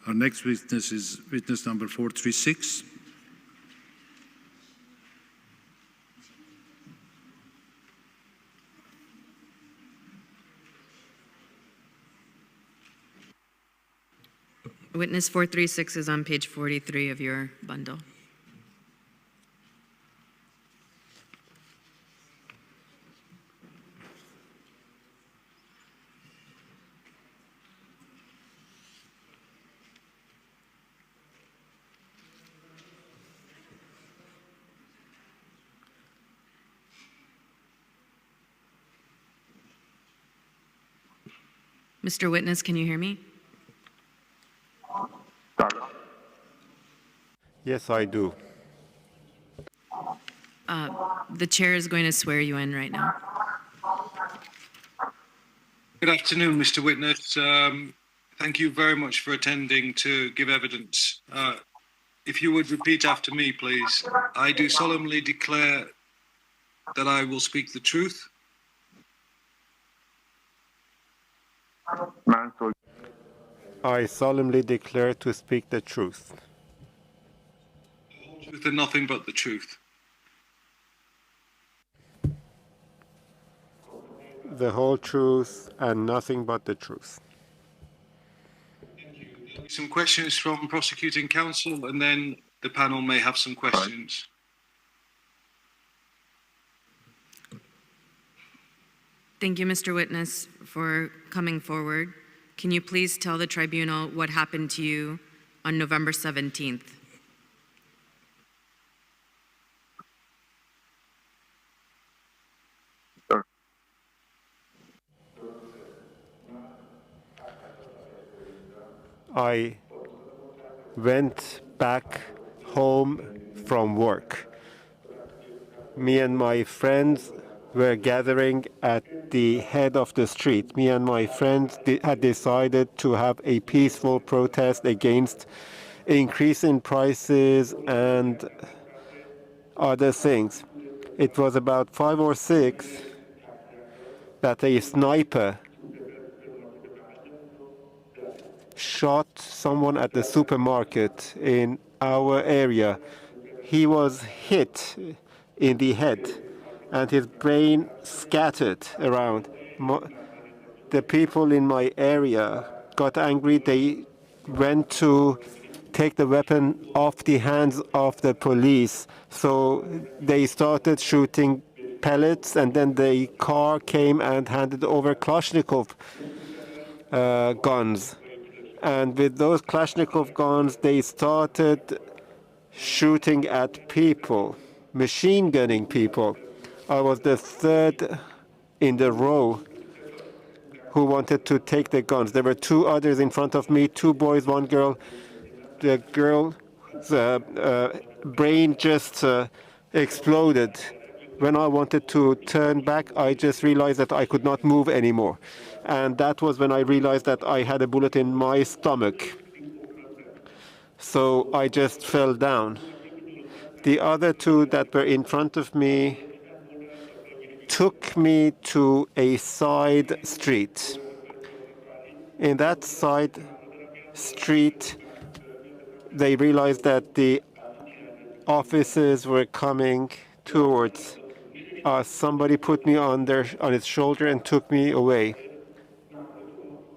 Our next witness is witness number 436. Witness 436 is on page 43 of your bundle. Mr. Witness, can you hear me? Yes, I do. The chair is going to swear you in right now. Good afternoon, Mr. Witness. Thank you very much for attending to give evidence. If you would repeat after me, please. I do solemnly declare that I will speak the truth. I solemnly declare to speak the truth. Truth and nothing but the truth. The whole truth and nothing but the truth. Some questions from prosecuting counsel, and then the panel may have some questions. Thank you, Mr. Witness, for coming forward. Can you please tell the tribunal what happened to you on November 17th? Sure. I went back home from work. Me and my friends were gathering at the head of the street. Me and my friends had decided to have a peaceful protest against increase in prices and other things. It was about 5 or 6 that a sniper shot someone at the supermarket in our area. He was hit in the head and his brain scattered around. The people in my area got angry. They went to take the weapon off the hands of the police. So they started shooting pellets, and then the car came and handed over Kalashnikov guns. And with those Kalashnikov guns, they started shooting at people, machine gunning people. I was the third in the row who wanted to take the guns. There were 2 others in front of me, 2 boys, 1 girl. The girl's brain just exploded. When I wanted to turn back, I just realized that I could not move anymore. And that was when I realized that I had a bullet in my stomach. So I just fell down. The other 2 that were in front of me took me to a side street. In that side street, they realized that the officers were coming towards us. Somebody put me on his shoulder and took me away.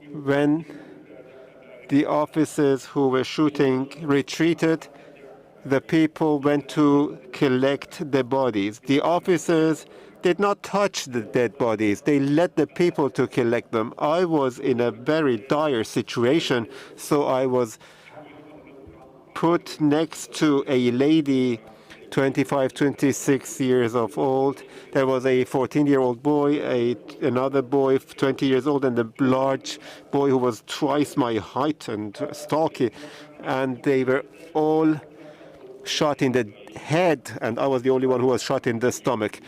When the officers who were shooting retreated, the people went to collect the bodies. The officers did not touch the dead bodies. They let the people to collect them. I was in a very dire situation, so I was put next to a lady, 25, 26 years of old. There was a 14-year-old boy, another boy, 20 years old, and a large boy who was twice my height and stocky. And they were all shot in the head, and I was the only one who was shot in the stomach.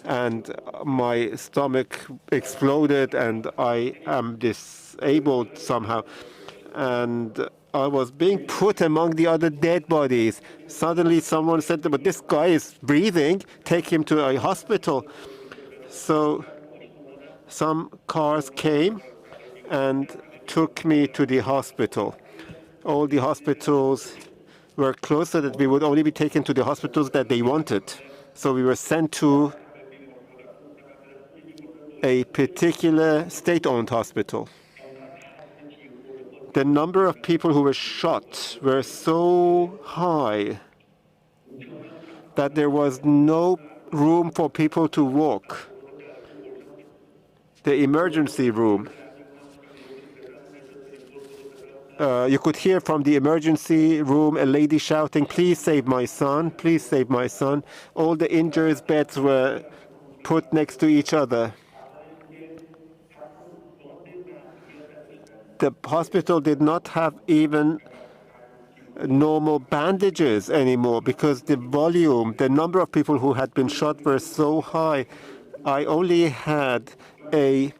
And my stomach exploded, and I am disabled somehow. And I was being put among the other dead bodies. Suddenly someone said, but this guy is breathing, take him to a hospital. So some cars came and took me to the hospital. All the hospitals were closed so that we would only be taken to the hospitals that they wanted. So we were sent to a particular state-owned hospital. The number of people who were shot were so high that there was no room for people to walk. The emergency room, you could hear from the emergency room a lady shouting, "Please save my son, please save my son." All the injured beds were put next to each other. The hospital did not have even normal bandages anymore because the volume, the number of people who had been shot were so high. I only had a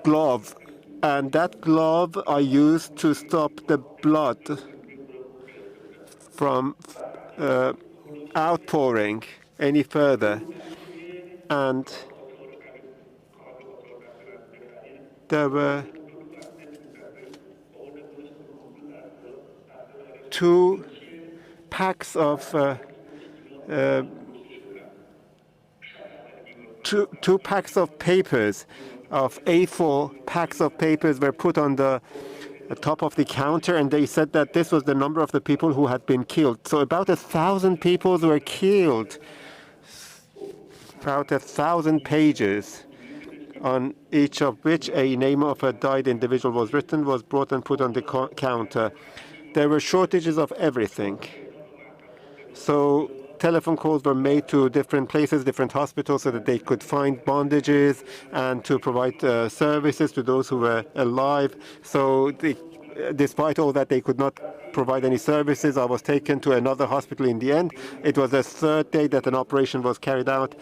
glove, and that glove I used to stop the blood from outpouring any further. And there were 2 packs of two packs of papers, of A4 packs of papers were put on the top of the counter, and they said that this was the number of the people who had been killed. So about 1,000 people were killed. About 1,000 pages, on each of which a name of a died individual was written, was brought and put on the counter. There were shortages of everything. So telephone calls were made to different places, different hospitals, so that they could find bandages and to provide services to those who were alive. So despite all that, they could not provide any services. I was taken to another hospital in the end. It was the 3rd day that an operation was carried out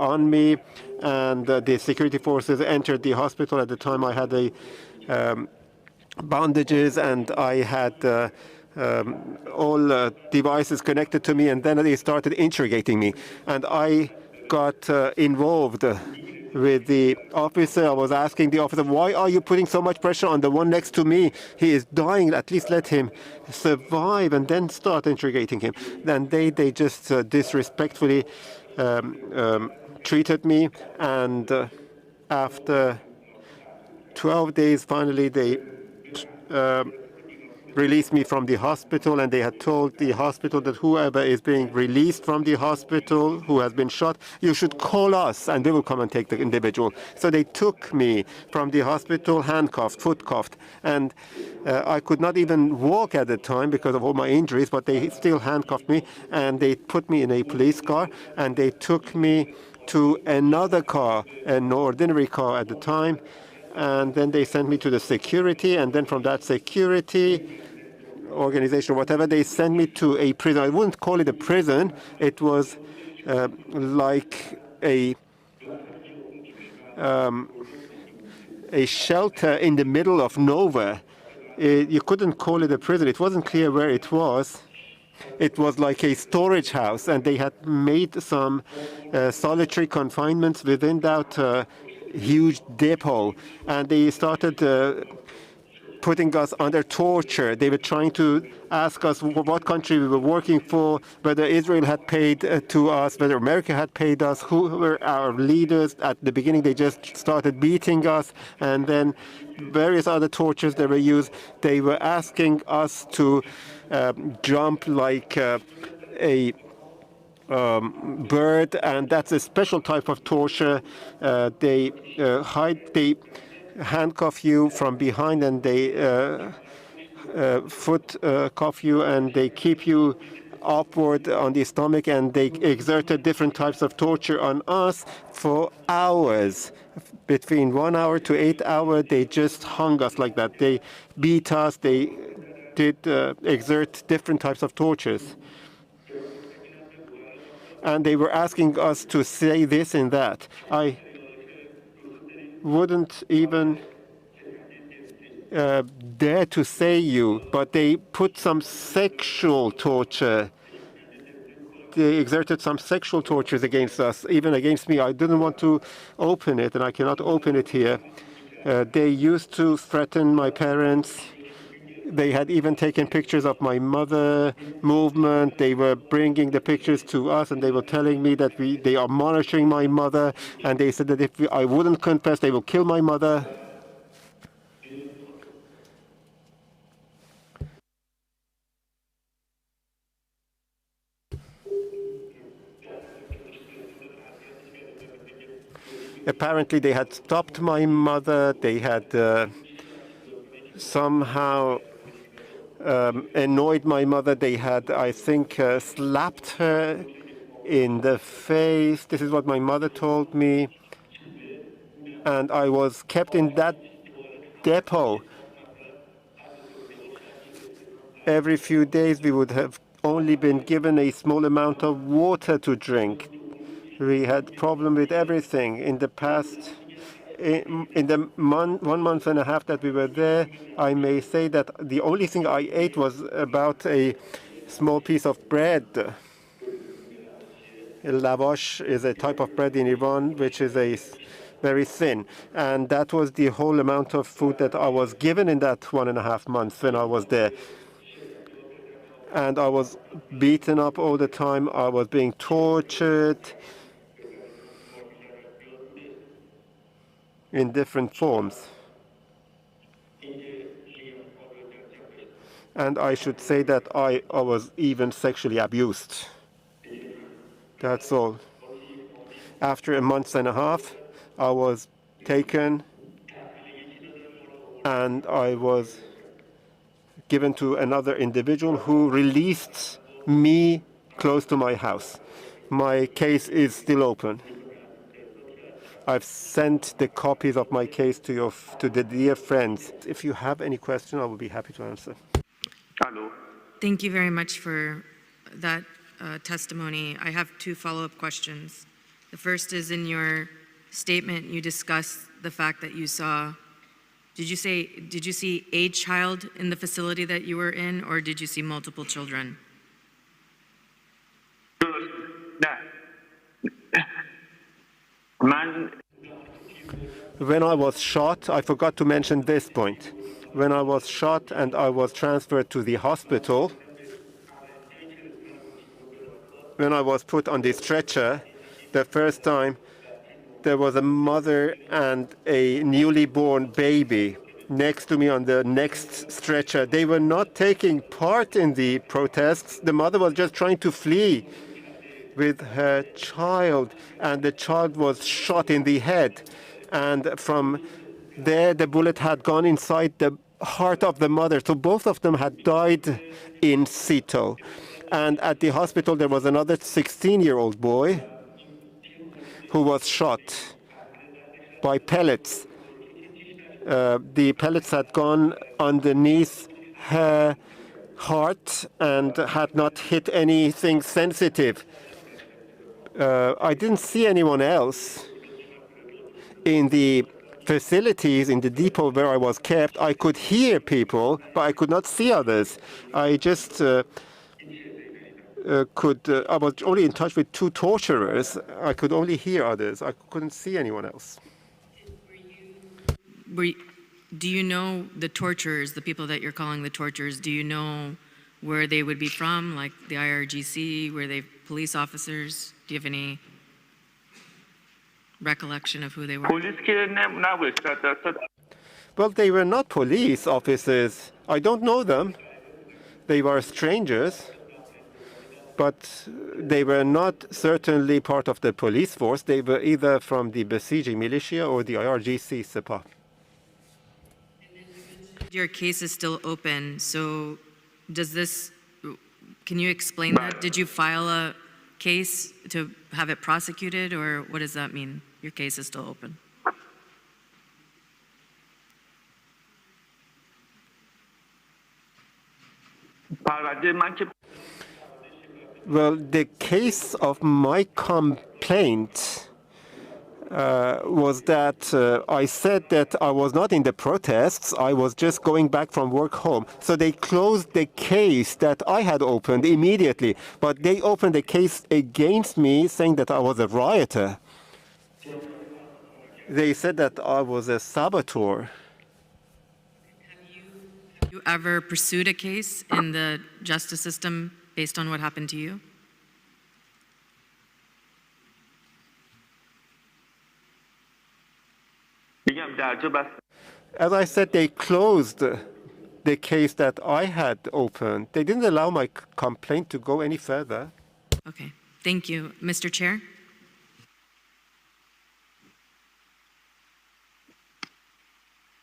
on me, and the security forces entered the hospital. At the time, I had bandages, and I had all devices connected to me, and then they started interrogating me. And I got involved with the officer. I was asking the officer, "Why are you putting so much pressure on the one next to me? He is dying. At least let him survive," and then start interrogating him. Then they just disrespectfully treated me, and after 12 days, finally they released me from the hospital, and they had told the hospital that whoever is being released from the hospital who has been shot, you should call us and we will come and take the individual. So they took me from the hospital handcuffed, foot cuffed, and I could not even walk at the time because of all my injuries, but they still handcuffed me, and they put me in a police car, and they took me to another car, an ordinary car at the time, and then they sent me to the security, and then from that security organization or whatever, they sent me to a prison. I wouldn't call it a prison. It was like a shelter in the middle of nowhere. You couldn't call it a prison. It wasn't clear where it was. It was like a storage house, and they had made some solitary confinements within that huge depot, and they started putting us under torture. They were trying to ask us what country we were working for, whether Israel had paid to us, whether America had paid us, who were our leaders. At the beginning, they just started beating us, and then various other tortures that were used. They were asking us to jump like a bird, and that's a special type of torture. They handcuff you from behind, and they foot cuff you, and they keep you upward on the stomach, and they exerted different types of torture on us for hours. Between 1 hour to 8 hours, they just hung us like that. They beat us. They did exert different types of tortures. And they were asking us to say this and that. I wouldn't even dare to say you, but they put some sexual torture. They exerted some sexual tortures against us, even against me. I didn't want to open it, and I cannot open it here. They used to threaten my parents. They had even taken pictures of my mother movement. They were bringing the pictures to us, and they were telling me that they are monitoring my mother, and they said that if I wouldn't confess, they will kill my mother. Apparently, they had stopped my mother. They had somehow annoyed my mother. They had, I think, slapped her in the face. This is what my mother told me. And I was kept in that depot. Every few days, we would have only been given a small amount of water to drink. We had problem with everything. In the past, in the 1 month and a half that we were there, I may say that the only thing I ate was about a small piece of bread. Lavash is a type of bread in Iran, which is very thin. And that was the whole amount of food that I was given in that 1.5 months when I was there. And I was beaten up all the time. I was being tortured in different forms. And I should say that I was even sexually abused. That's all. After a month and a half, I was taken and I was given to another individual who released me close to my house. My case is still open. I've sent the copies of my case to the dear friends. If you have any question, I will be happy to answer. Hello. Thank you very much for that testimony. I have 2 follow-up questions. The first is, in your statement, you discussed the fact that you saw, did you see a child in the facility that you were in, or did you see multiple children? When I was shot, I forgot to mention this point. When I was shot and I was transferred to the hospital, when I was put on the stretcher, the first time, there was a mother and a newly born baby next to me on the next stretcher. They were not taking part in the protests. The mother was just trying to flee with her child, and the child was shot in the head. And from there, the bullet had gone inside the heart of the mother. So both of them had died in situ. And at the hospital, there was another 16-year-old boy who was shot by pellets. The pellets had gone underneath her heart and had not hit anything sensitive. I didn't see anyone else in the facilities, in the depot where I was kept. I could hear people, but I could not see others. I just I was only in touch with 2 torturers. I could only hear others. I couldn't see anyone else. Do you know the torturers, the people that you're calling the torturers, do you know where they would be from, like the IRGC, were they police officers? Do you have any recollection of who they were? Well, they were not police officers. I don't know them. They were strangers. But they were not certainly part of the police force. They were either from the besieging militia or the IRGC Sepah. Your case is still open, so can you explain that? Did you file a case to have it prosecuted, or what does that mean? Your case is still open. Well, the case of my complaint was that I said that I was not in the protests. I was just going back from work home. So they closed the case that I had opened immediately. But they opened a case against me saying that I was a rioter. They said that I was a saboteur. Have you You ever pursued a case in the justice system based on what happened to you? As I said, they closed the case that I had opened. They didn't allow my complaint to go any further. Okay, thank you. Mr. Chair?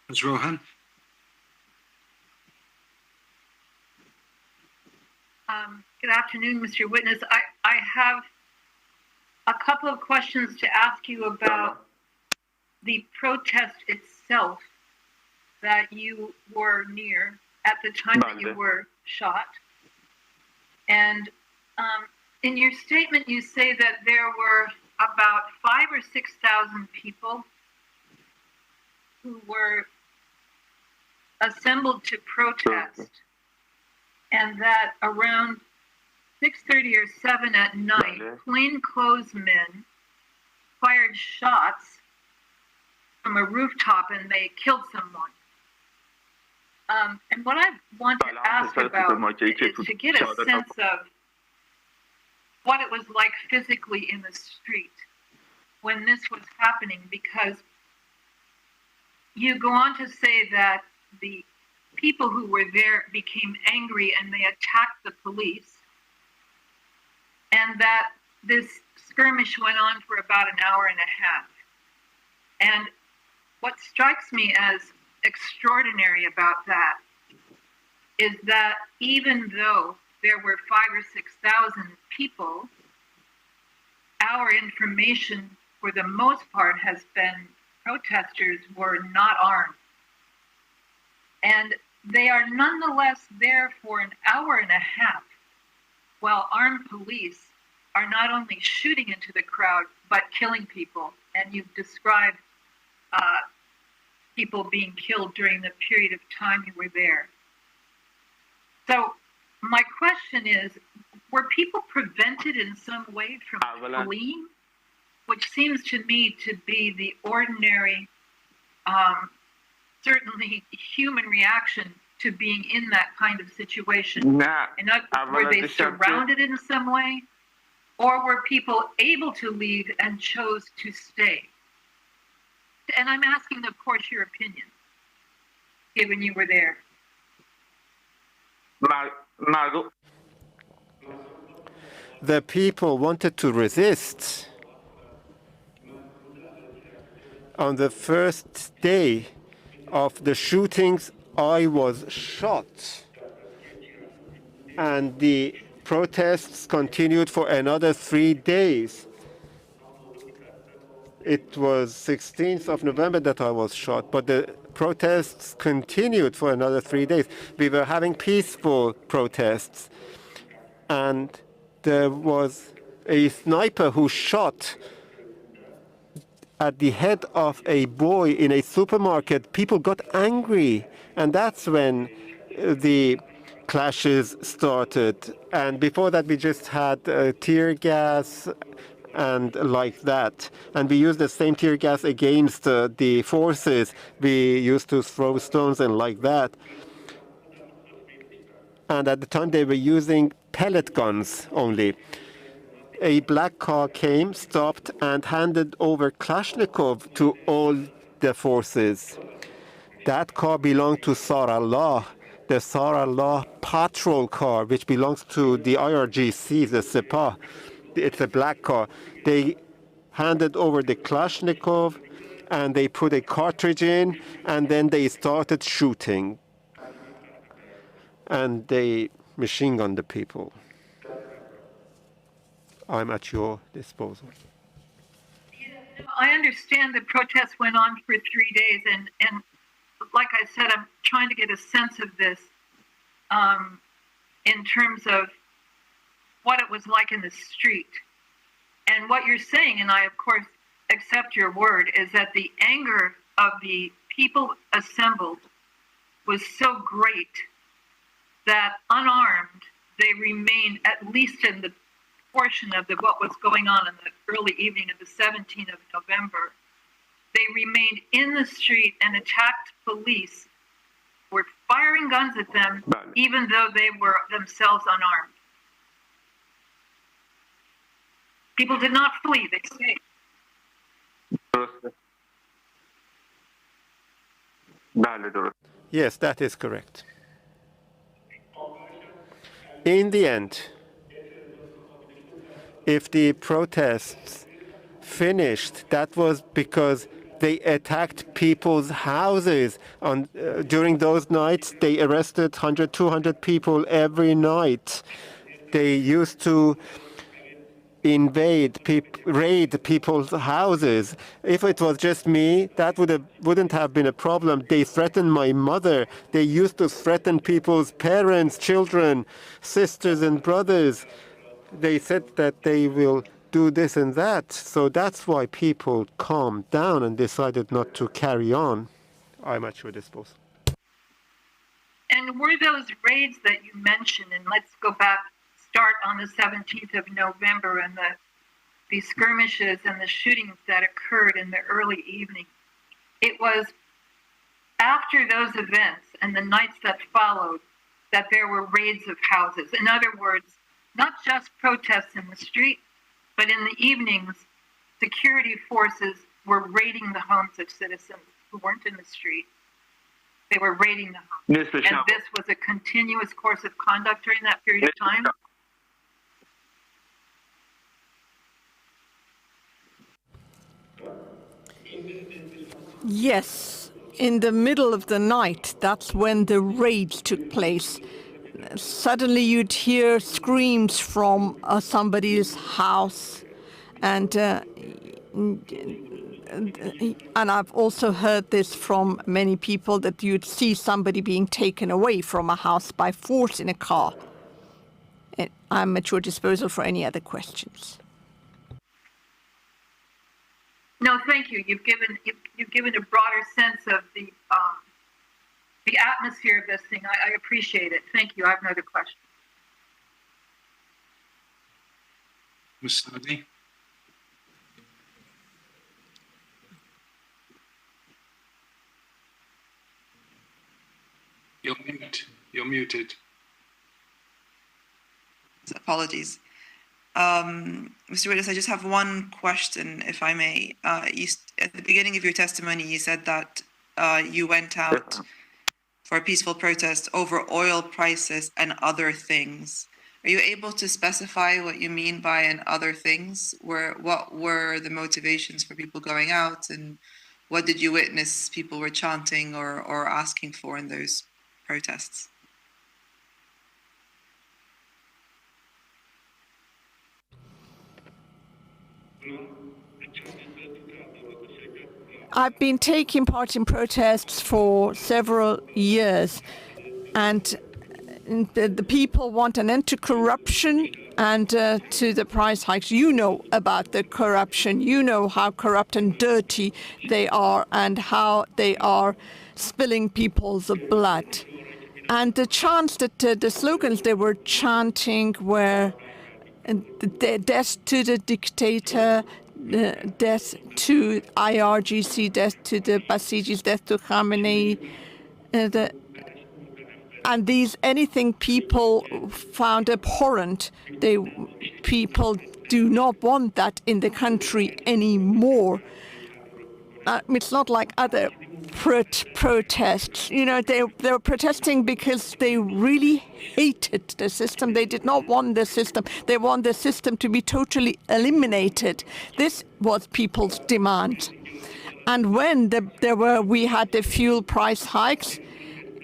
Ms. Rohan? Good afternoon, Mr. Witness. I have a couple of questions to ask you about the protest itself that you were near at the time that you were shot. And in your statement, you say that there were about 5,000 or 6,000 people who were assembled to protest, and that around 6:30 or 7 at night, plainclothes men fired shots from a rooftop and they killed someone. And what I want to ask about is to get a sense of what it was like physically in the street when this was happening, because you go on to say that the people who were there became angry and they attacked the police, and that this skirmish went on for about an hour and a half. And what strikes me as extraordinary about that is that even though there were 5,000 or 6,000 people, our information for the most part has been protesters were not armed. And they are nonetheless there for an hour and a half, while armed police are not only shooting into the crowd, but killing people. And you've described people being killed during the period of time you were there. So my question is, were people prevented in some way from fleeing? Which seems to me to be the ordinary, certainly human reaction to being in that kind of situation. And were they surrounded in some way? Or were people able to leave and chose to stay? And I'm asking, of course, your opinion, given you were there. The people wanted to resist. On the first day of the shootings, I was shot. And the protests continued for another 3 days. It was 16th of November that I was shot, but the protests continued for another 3 days. We were having peaceful protests, and there was a sniper who shot at the head of a boy in a supermarket. People got angry, and that's when the clashes started. And before that, we just had tear gas and like that. And we used the same tear gas against the forces. We used to throw stones and like that. And at the time, they were using pellet guns only. A black car came, stopped, and handed over Kalashnikov to all the forces. That car belonged to Sarallah, the Sarallah patrol car, which belongs to the IRGC, the Sepah. It's a black car. They handed over the Kalashnikov, and they put a cartridge in, and then they started shooting. And they machine gunned the people. I'm at your disposal. I understand the protests went on for 3 days, and like I said, I'm trying to get a sense of this in terms of what it was like in the street. And what you're saying, and I, of course, accept your word, is that the anger of the people assembled was so great that unarmed, they remained, at least in the portion of what was going on in the early evening of the 17th of November, they remained in the street and attacked police, were firing guns at them, even though they were themselves unarmed. People did not flee, they stayed. Yes, that is correct. In the end, if the protests finished, that was because they attacked people's houses. During those nights, they arrested 100, 200 people every night. They used to raid people's houses. If it was just me, that wouldn't have been a problem. They threatened my mother. They used to threaten people's parents, children, sisters and brothers. They said that they will do this and that. So that's why people calmed down and decided not to carry on. I'm at your disposal. And were those raids that you mentioned, and let's go back, start on the 17th of November and the skirmishes and the shootings that occurred in the early evening. It was after those events and the nights that followed that there were raids of houses. In other words, not just protests in the street, but in the evenings, security forces were raiding the homes of citizens who weren't in the street. They were raiding the homes. And this was a continuous course of conduct during that period of time? Yes, in the middle of the night, that's when the raid took place. Suddenly you'd hear screams from somebody's house, and I've also heard this from many people, that you'd see somebody being taken away from a house by force in a car. And I'm at your disposal for any other questions. No, thank you. You've given a broader sense of the atmosphere of this thing. I appreciate it. Thank you. I have no other question. Ms. Sadi? You're muted. Apologies. Mr. Witness, I just have one question, if I may. At the beginning of your testimony, you said that you went out for a peaceful protest over oil prices and other things. Are you able to specify what you mean by "and other things"? What were the motivations for people going out, and what did you witness people were chanting or asking for in those protests? I've been taking part in protests for several years, and the people want an end to corruption and to the price hikes. You know about the corruption. You know how corrupt and dirty they are and how they are spilling people's blood. And the chants that the slogans they were chanting were death to the dictator, death to IRGC, death to the Basijis, death to Khamenei. And these anything people found abhorrent. People do not want that in the country anymore. It's not like other protests. You know, they were protesting because they really hated the system. They did not want the system. They want the system to be totally eliminated. This was people's demand. And when we had the fuel price hikes,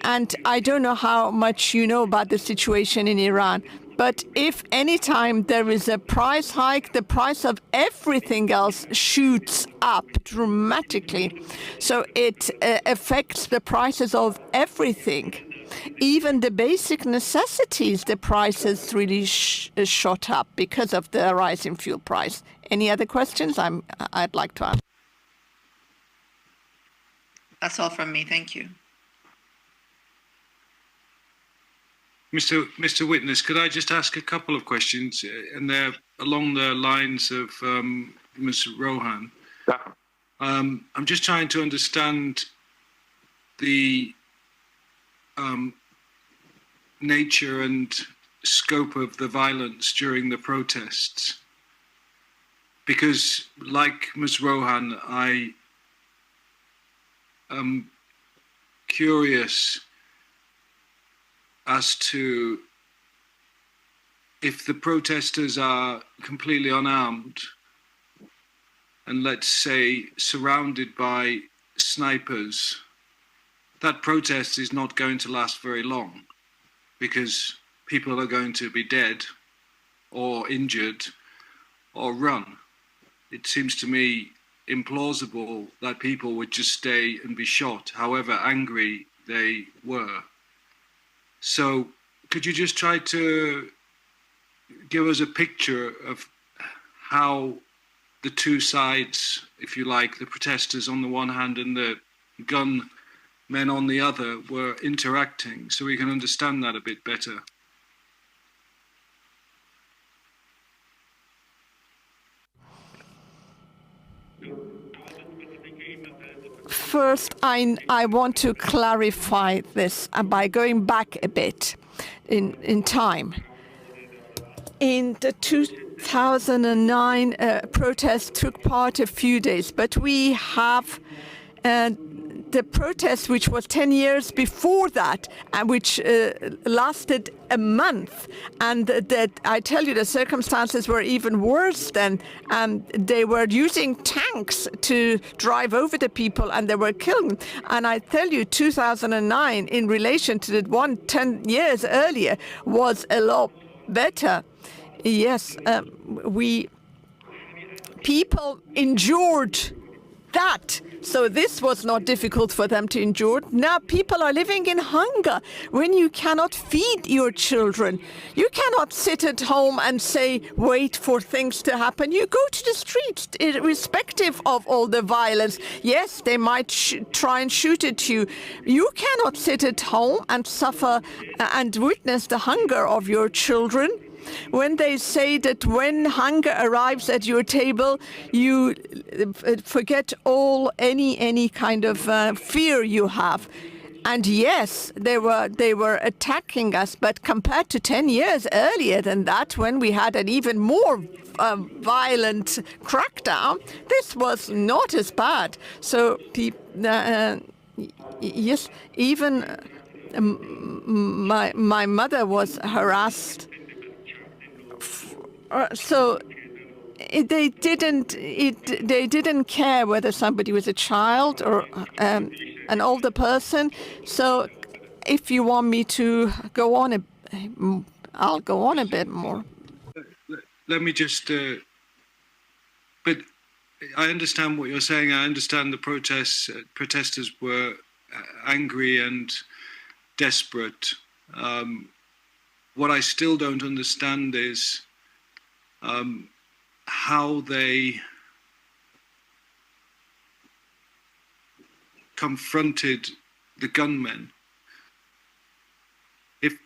and I don't know how much you know about the situation in Iran, but if any time there is a price hike, the price of everything else shoots up dramatically. So it affects the prices of everything. Even the basic necessities, the prices really shot up because of the rise in fuel price. Any other questions? I'd like to ask. That's all from me. Thank you. Mr. Witness, could I just ask a couple of questions, and they're along the lines of Ms. Rohan. I'm just trying to understand the nature and scope of the violence during the protests. Because, like Ms. Rohan, I am curious as to if the protesters are completely unarmed and, let's say, surrounded by snipers, that protest is not going to last very long, because people are going to be dead or injured or run. It seems to me implausible that people would just stay and be shot, however angry they were. So could you just try to give us a picture of how the two sides, if you like, the protesters on the one hand and the gunmen on the other, were interacting, so we can understand that a bit better? First, I want to clarify this by going back a bit in time. In the 2009 protest took part a few days, but we have the protest which was 10 years before that, and which lasted a month. And that, I tell you, the circumstances were even worse then. They were using tanks to drive over the people, and they were killing. And I tell you, 2009, in relation to the one 10 years earlier, was a lot better. Yes, people endured that. So this was not difficult for them to endure. Now people are living in hunger. When you cannot feed your children, you cannot sit at home and say, wait for things to happen. You go to the streets, irrespective of all the violence. Yes, they might try and shoot at you. You cannot sit at home and suffer and witness the hunger of your children. When they say that when hunger arrives at your table, you forget any kind of fear you have. And yes, they were attacking us, but compared to 10 years earlier than that, when we had an even more violent crackdown, this was not as bad. So yes, even my mother was harassed. So they didn't care whether somebody was a child or an older person. So if you want me to go on, I'll go on a bit more. Let me just, but I understand what you're saying. I understand the protesters were angry and desperate. What I still don't understand is how they confronted the gunmen. If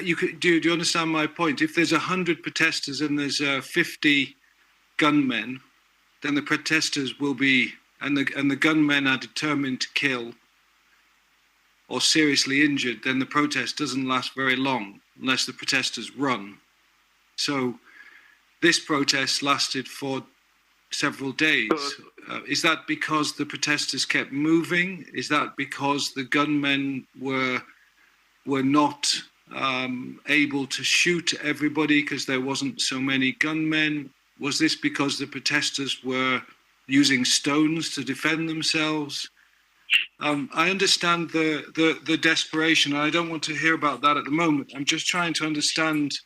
you could, do you understand my point? If there's 100 protesters and there's 50 gunmen, then the protesters will be, and the gunmen are determined to kill or seriously injured, then the protest doesn't last very long unless the protesters run. So this protest lasted for several days. Is that because the protesters kept moving? Is that because the gunmen were not able to shoot everybody because there wasn't so many gunmen? Was this because the protesters were using stones to defend themselves? I understand the desperation. I don't want to hear about that at the moment. I'm just trying to understand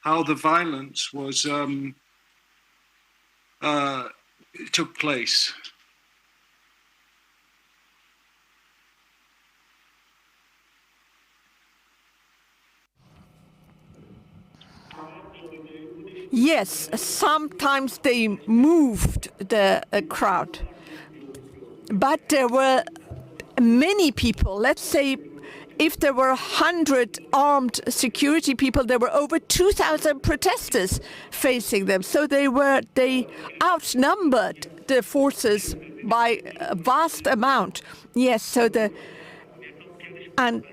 how the violence was took place. Yes, sometimes they moved the crowd, but there were many people. Let's say if there were 100 armed security people, there were over 2,000 protesters facing them. So they outnumbered the forces by a vast amount. Yes, and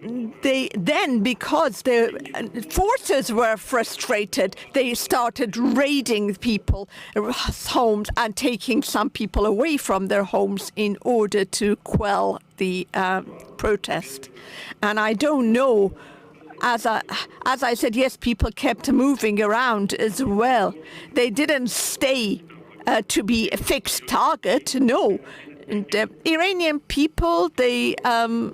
because the forces were frustrated, they started raiding people's homes and taking some people away from their homes in order to quell the protest. And I don't know. As I said, yes, people kept moving around as well. They didn't stay to be a fixed target. No, and, Iranian people, they know,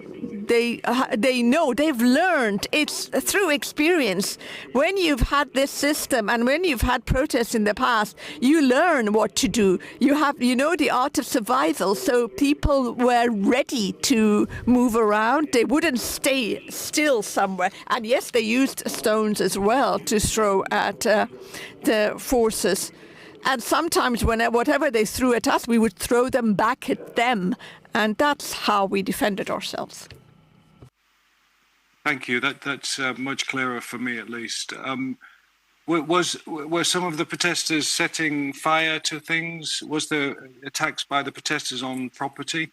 they've learned. It's through experience. When you've had this system and when you've had protests in the past, you learn what to do. You know the art of survival. So people were ready to move around. They wouldn't stay still somewhere. And yes, they used stones as well to throw at the forces. And sometimes whatever they threw at us, we would throw them back at them. And that's how we defended ourselves. Thank you. That's much clearer for me, at least. Were some of the protesters setting fire to things? Was there attacks by the protesters on property?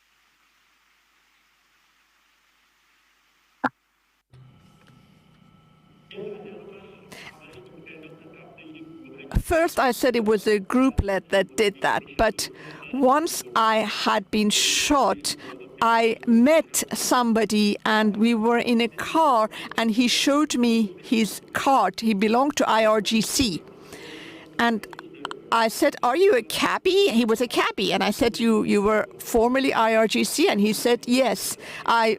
First, I said it was a grouplet that did that, but once I had been shot, I met somebody and we were in a car and he showed me his card. He belonged to IRGC. And I said, "Are you a cabbie?" He was a cabbie. And I said, you were formerly IRGC? And he said, "Yes, I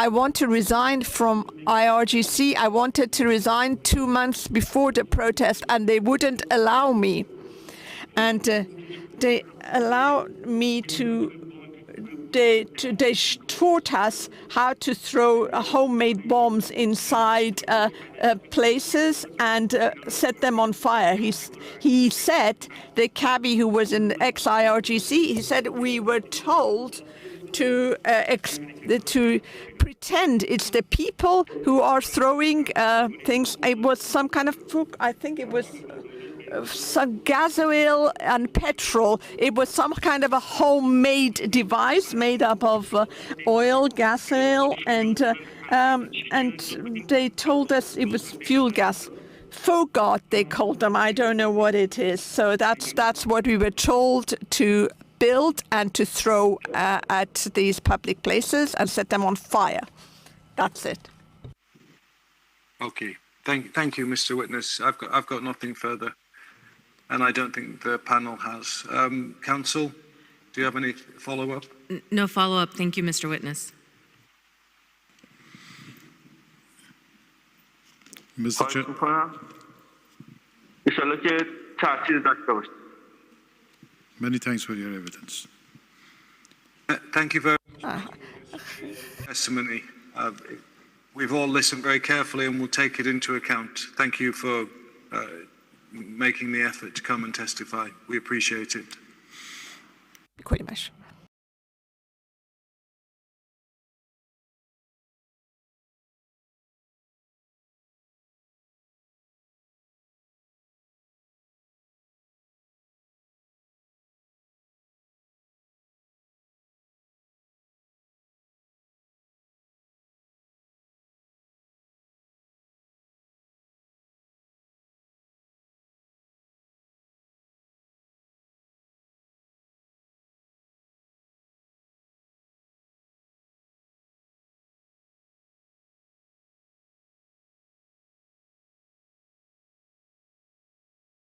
want to resign from IRGC. I wanted to resign 2 months before the protest and they wouldn't allow me." And they allowed me they taught us how to throw homemade bombs inside places and set them on fire. He said, the cabbie who was in ex-IRGC, he said we were told to pretend it's the people who are throwing things. It was some kind of, I think it was some gas oil and petrol. It was some kind of a homemade device made up of oil, gas oil, and they told us it was fuel gas. Fogot, they called them. I don't know what it is. So that's what we were told to build and to throw at these public places and set them on fire. That's it. Okay. Thank you, Mr. Witness. I've got nothing further. And I don't think the panel has. Council, do you have any follow-up? No follow-up. Thank you, Mr. Witness. Mr. Chair. Many thanks for your evidence. Thank you very much. Testimony. We've all listened very carefully and we'll take it into account. Thank you for making the effort to come and testify. We appreciate it. Pretty much.